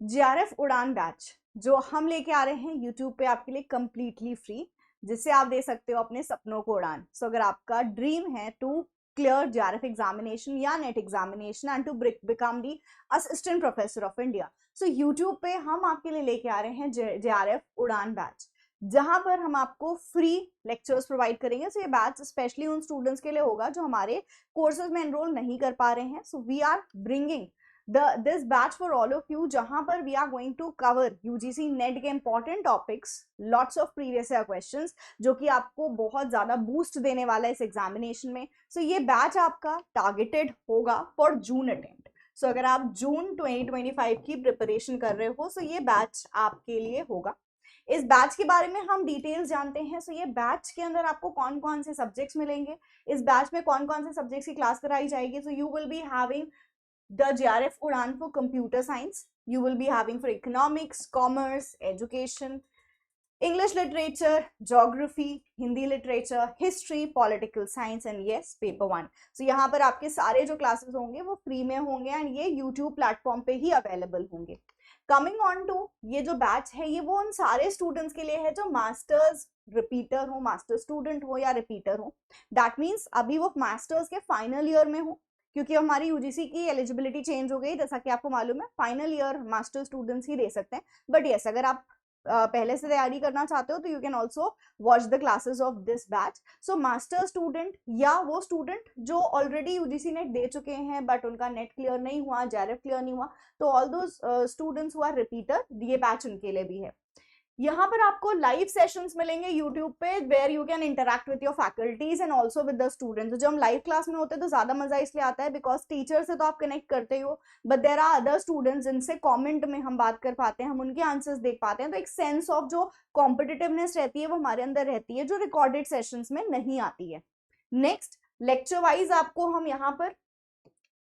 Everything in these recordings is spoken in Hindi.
जेआरएफ उड़ान बैच जो हम लेके आ रहे हैं यूट्यूब पे आपके लिए कंप्लीटली फ्री, जिससे आप दे सकते हो अपने सपनों को उड़ान। सो अगर आपका ड्रीम है टू क्लियर जेआरएफ एग्जामिनेशन या NET examination and to become the assistant professor of India, so YouTube पे हम आपके लिए लेके आ रहे हैं जेआरएफ उड़ान बैच, जहां पर हम आपको फ्री लेक्चर्स प्रोवाइड करेंगे। सो ये बैच स्पेशली उन स्टूडेंट्स के लिए होगा जो हमारे कोर्सेज में एनरोल नहीं कर पा रहे हैं। So we are bringing this batch for all of you, जहां पर we are going to cover UGC net के important topics, lots of previous year questions, जो कि आपको बहुत ज्यादा बूस्ट देने वाला है इस एग्जामिनेशन में। सो ये बैच आपका टारगेटेड होगा फॉर जून अटेम्प्ट। सो अगर आप जून 2025 की प्रिपरेशन कर रहे हो, सो ये बैच आपके लिए होगा। इस बैच के बारे में हम डिटेल्स जानते हैं। सो ये बैच के अंदर आपको कौन कौन से सब्जेक्ट्स मिलेंगे, इस बैच में कौन कौन से सब्जेक्ट्स की क्लास कराई जाएगी। So you will be having the JRF Udan for computer science. You will be having for economics, commerce, education, English literature, geography, Hindi literature, history, political science and yes, paper 1. So यहाँ पर आपके सारे जो classes होंगे वो free में होंगे and ये YouTube platform पे ही available होंगे। Coming on to ये जो batch है, ये वो उन सारे students के लिए है जो masters repeater हो, master student हो या repeater हो। That means अभी वो masters के final year में हो, क्योंकि हमारी यूजीसी की एलिजिबिलिटी चेंज हो गई। जैसा कि आपको मालूम है फाइनल ईयर मास्टर स्टूडेंट्स ही दे सकते हैं, बट यस अगर आप पहले से तैयारी करना चाहते हो तो you can also watch the classes of this batch. So master student या वो स्टूडेंट जो ऑलरेडी यूजीसी नेट दे चुके हैं बट उनका नेट क्लियर नहीं हुआ, जेआरएफ क्लियर नहीं हुआ, तो all those students who are repeater, ये बैच उनके लिए भी है। यहाँ पर आपको लाइव सेशंस मिलेंगे यूट्यूब पे where you can interact with your faculties and also with the students. जब हम लाइव क्लास में होते हैं तो ज्यादा मजा इसलिए आता है बिकॉज टीचर से तो आप कनेक्ट करते हो, but there are other students जिनसे कमेंट में हम बात कर पाते हैं, हम उनके आंसर्स देख पाते हैं, तो एक सेंस ऑफ जो कॉम्पिटिटिवनेस रहती है वो हमारे अंदर रहती है, जो रिकॉर्डेड सेशंस में नहीं आती है। नेक्स्ट लेक्चर वाइज आपको हम यहाँ पर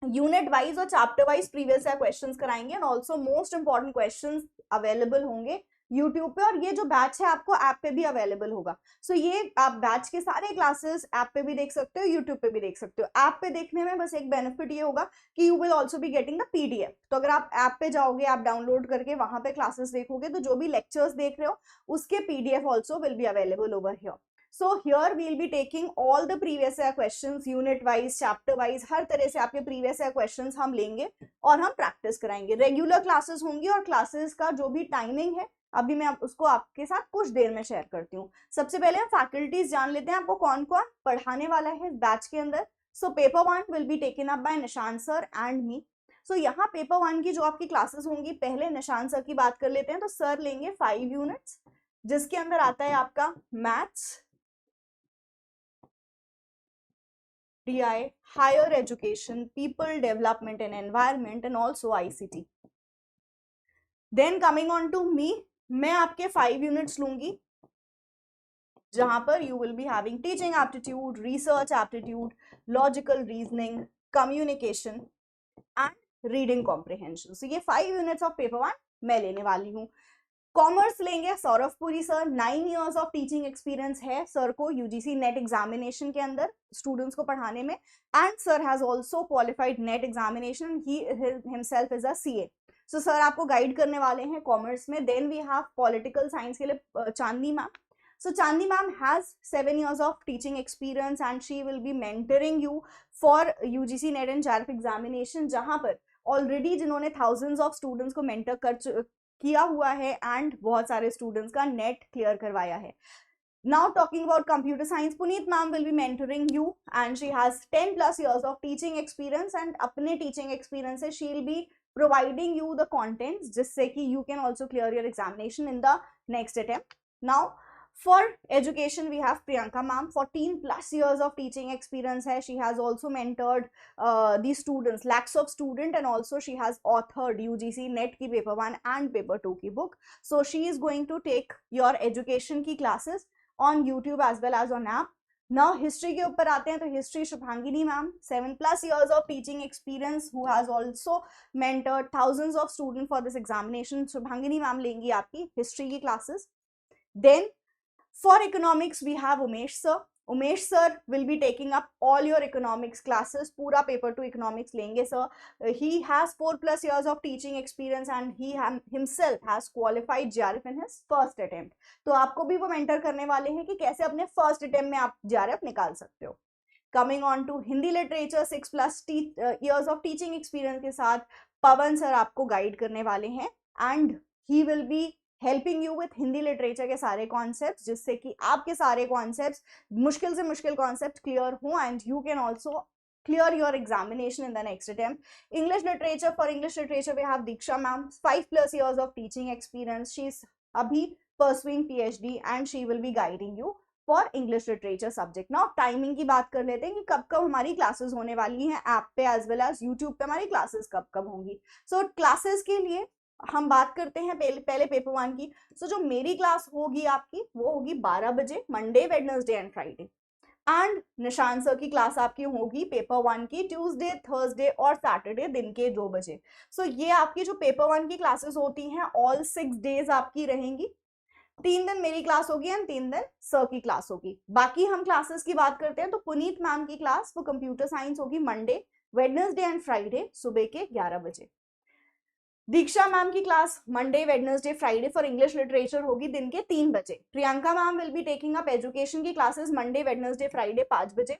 यूनिट वाइज और chapter wise previous year questions कराएंगे and also most important questions available होंगे यूट्यूब पे, और ये जो बैच है आपको ऐप पे भी अवेलेबल होगा। सो ये आप बैच के सारे क्लासेस ऐप पे भी देख सकते हो, यूट्यूब पे भी देख सकते हो। ऐप पे देखने में बस एक बेनिफिट ये होगा कि you will also be getting the PDF. तो अगर आप ऐप पे जाओगे, आप डाउनलोड करके वहां पे क्लासेस देखोगे, तो जो भी लेक्चर्स देख रहे हो उसके PDF also will be available over here. So here we'll be taking all the previous year questions, unit wise, chapter wise, हर तरह से आपके previous year questions हम लेंगे और हम प्रैक्टिस कराएंगे। रेगुलर क्लासेस होंगी और क्लासेस का जो भी टाइमिंग है अभी मैं उसको आपके साथ कुछ देर में शेयर करती हूँ। सबसे पहले हम फैकल्टीज जान लेते हैं आपको कौन कौन पढ़ाने वाला है इस बैच के अंदर। So paper 1 will be taken up by Nishant sir and me. So यहाँ पेपर 1 की जो आपकी क्लासेस होंगी, पहले निशांत सर की बात कर लेते हैं। तो सर लेंगे 5 यूनिट्स, जिसके अंदर आता है आपका maths, DI, higher education, people development and environment and also ICT. Then coming on to me, मैं आपके 5 यूनिट्स लूंगी, जहां पर you will be having teaching aptitude, research aptitude, logical reasoning, communication and reading comprehension. So ये 5 यूनिट्स ऑफ पेपर 1 मैं लेने वाली हूँ। कॉमर्स लेंगे Saurabh Puri sir, 9 years of teaching experience है सर को यूजीसी नेट एग्जामिनेशन के अंदर स्टूडेंट्स को पढ़ाने में, and sir has also qualified NET examination, he himself is a CA. So sir आपको गाइड करने वाले हैं कॉमर्स में। Then we have political science के लिए Chandni ma'am. So Chandni ma'am has 7 years of teaching experience and she will be mentoring you for UGC NET and JARF examination, जहां पर ऑलरेडी जिन्होंने thousands of students को mentor किया हुआ है एंड बहुत सारे स्टूडेंट्स का नेट क्लियर करवाया है। Now talking about computer science, Puneet ma'am will be mentoring you and she has 10+ years of teaching experience and अपने teaching experience से she will be providing you the contents जिससे कि you can also clear your examination in the next attempt. Now for education we have Priyanka ma'am, 14+ years of teaching experience hai. She has also mentored the students, lakhs of student, and also she has authored UGC NET ki paper 1 and paper 2 ki book. So she is going to take your education ki classes on YouTube as well as on app. Now history के ऊपर आते हैं तो history Shubhangini ma'am, 7+ years of teaching experience who has also mentored thousands of students for this examination. Shubhangini ma'am लेंगी आपकी history की classes. Then for economics we have Umesh sir, Umesh sir will be taking up all your economics classes, पूरा पेपर टू इकोनॉमिक्स लेंगे sir. He has 4+ years of teaching experience and he himself has qualified JRF in his first attempt. तो आपको भी वो मेंटर करने वाले हैं कि कैसे अपने फर्स्ट अटेम्प्ट में आप जेआरएफ निकाल सकते हो। Coming on to Hindi literature, 6+ years of teaching experience के साथ पवन सर आपको गाइड करने वाले हैं and he will be helping you with Hindi literature के सारे कॉन्सेप्ट्स, जिससे कि आपके सारे कॉन्सेप्ट्स, मुश्किल से मुश्किल कॉन्सेप्ट क्लियर हो and you can also clear your examination in the next attempt. English literature, for English literature we have Diksha ma'am, 5+ years of teaching experience. She is abhi pursuing PhD and she will be guiding you for English literature subject. ना टाइमिंग की बात कर लेते हैं कि कब कब हमारी क्लासेस होने वाली हैं ऐप पे एज वेल एज यूट्यूब पे हमारी क्लासेस कब कब होंगी। सो क्लासेस के लिए हम बात करते हैं पहले पेपर 1 की। सो जो मेरी क्लास होगी आपकी वो होगी 12 बजे, Monday, Wednesday and Friday. And निशान सर की क्लास आपकी होगी पेपर 1 की ट्यूसडे, थर्सडे और सैटरडे दिन के 2 बजे। सो ये आपकी जो पेपर 1 की क्लासेस होती हैं ऑल 6 डेज आपकी रहेंगी। 3 दिन मेरी क्लास होगी एंड 3 दिन सर की क्लास होगी। बाकी हम क्लासेस की बात करते हैं तो पुनीत मैम की क्लास वो कंप्यूटर साइंस होगी मंडे, वेडनेसडे एंड फ्राइडे सुबह के 11 बजे। दीक्षा मैम की class Monday, Wednesday, Friday for English literature होगी दिन के 3 बजे। Priyanka ma'am will be taking up education की क्लासेस मंडे, वेडनेसडे, फ्राइडे 5 बजे।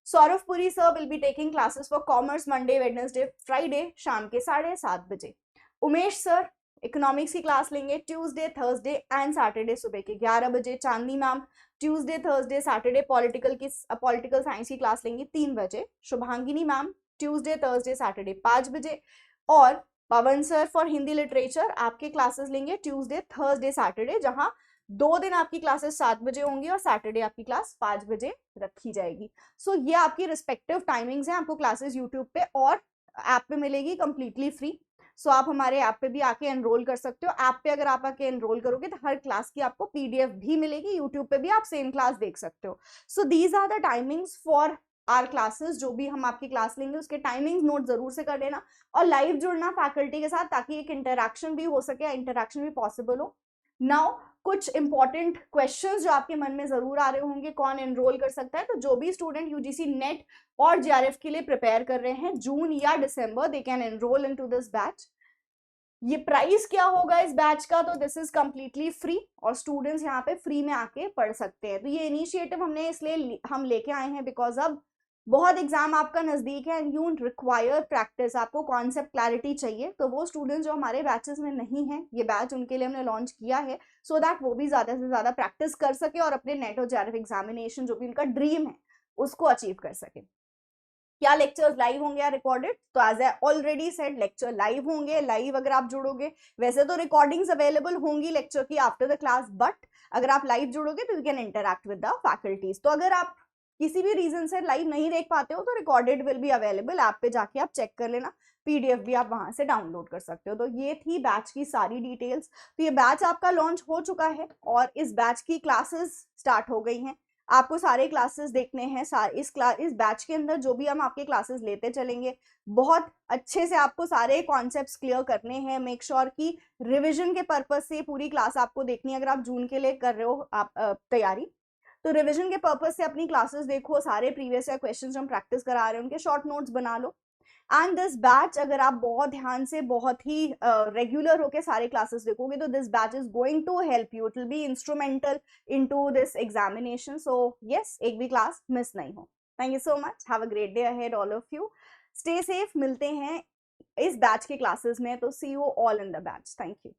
Saurabh Puri sir will be taking classes for commerce Monday, Wednesday, Friday शाम के 7:30 बजे। उमेश सर इकोनॉमिक्स की क्लास लेंगे ट्यूसडे, थर्सडे एंड सैटरडे सुबह के 11 बजे। Chandni ma'am Tuesday, Thursday, Saturday political science की क्लास लेंगी 3 बजे। Shubhangini ma'am Tuesday, Thursday, Saturday 5 बजे। और Pawan sir for Hindi literature आपके क्लासेस लेंगे ट्यूसडे, थर्सडे, सैटरडे, जहां 2 दिन आपकी क्लासेस 7 बजे होंगी और सैटरडे आपकी क्लास 5 बजे रखी जाएगी। सो ये आपकी रिस्पेक्टिव टाइमिंग्स हैं। आपको क्लासेस यूट्यूब पे और ऐप पे मिलेगी कंप्लीटली फ्री। सो आप हमारे ऐप पे भी आके एनरोल कर सकते हो। ऐप पे अगर आप आके एनरोल करोगे तो हर क्लास की आपको पीडीएफ भी मिलेगी, यूट्यूब पे भी आप सेम क्लास देख सकते हो। So these are the timings for our classes. जो भी हम आपकी क्लास लेंगे उसके टाइमिंग्स नोट जरूर से कर लेना और लाइव जुड़ना फैकल्टी के साथ, ताकि एक इंटरेक्शन भी हो सके, इंटरेक्शन भी पॉसिबल हो। नाउ कुछ इंपॉर्टेंट क्वेश्चंस जो आपके मन में जरूर आ रहे होंगे, कौन एनरोल कर सकता है। तो जो भी स्टूडेंट यूजीसी नेट और जेआरएफ के लिए प्रिपेयर कर रहे हैं जून या दिसंबर, they can enroll into this batch. ये प्राइस क्या होगा इस बैच का, तो दिस इज कंप्लीटली फ्री और स्टूडेंट्स यहाँ पे फ्री में आके पढ़ सकते हैं। तो ये इनिशिएटिव हमने इसलिए हम लेके आए हैं बिकॉज अब बहुत एग्जाम आपका नजदीक है एंड यू रिक्वायर प्रैक्टिस, आपको कॉन्सेप्ट क्लैरिटी चाहिए। तो वो स्टूडेंट्स जो हमारे बैचेस में नहीं है, ये बैच उनके लिए हमने लॉन्च किया है सो दैट वो भी ज्यादा से ज्यादा प्रैक्टिस कर सके और अपने नेट और जेआरएफ एग्जामिनेशन जो भी उनका ड्रीम है उसको अचीव कर सके। क्या लेक्चर्स लाइव होंगे या रिकॉर्डेड? तो as I already said lecture live होंगे। लाइव अगर आप जुड़ोगे, वैसे तो रिकॉर्डिंग्स अवेलेबल होंगी लेक्चर की आफ्टर द क्लास, बट अगर आप लाइव जुड़ोगे तो you can interact with the faculties. तो अगर आप किसी भी रीजन से लाइव नहीं देख पाते हो तो recorded will be available, app पे जाके आप चेक कर लेना, पीडीएफ भी आप वहां से डाउनलोड कर सकते हो। तो ये थी बैच की सारी डिटेल्स। तो ये बैच आपका लॉन्च हो चुका है और इस बैच की क्लासेस स्टार्ट हो गई हैं। आपको सारे क्लासेस देखने हैं। इस बैच के अंदर जो भी हम आपके क्लासेस लेते चलेंगे, बहुत अच्छे से आपको सारे कॉन्सेप्ट्स क्लियर करने हैं। मेक श्योर कि रिवीजन के पर्पज से पूरी क्लास आपको देखनी है। अगर आप जून के लिए कर रहे हो आप तैयारी, तो रिवीजन के पर्पज से अपनी क्लासेस देखो, सारे प्रीवियस या क्वेश्चन जो हम प्रैक्टिस करा रहे हैं उनके शॉर्ट नोट्स बना लो। एंड दिस बैच अगर आप बहुत ध्यान से, बहुत ही रेगुलर होके सारे क्लासेस देखोगे तो this batch is going to help you, it will be instrumental into this examination. So yes, एक भी क्लास मिस नहीं हो। Thank you so much, have a great day ahead all of you, stay safe. मिलते हैं इस बैच के क्लासेस में, तो see you all in the batch. Thank you.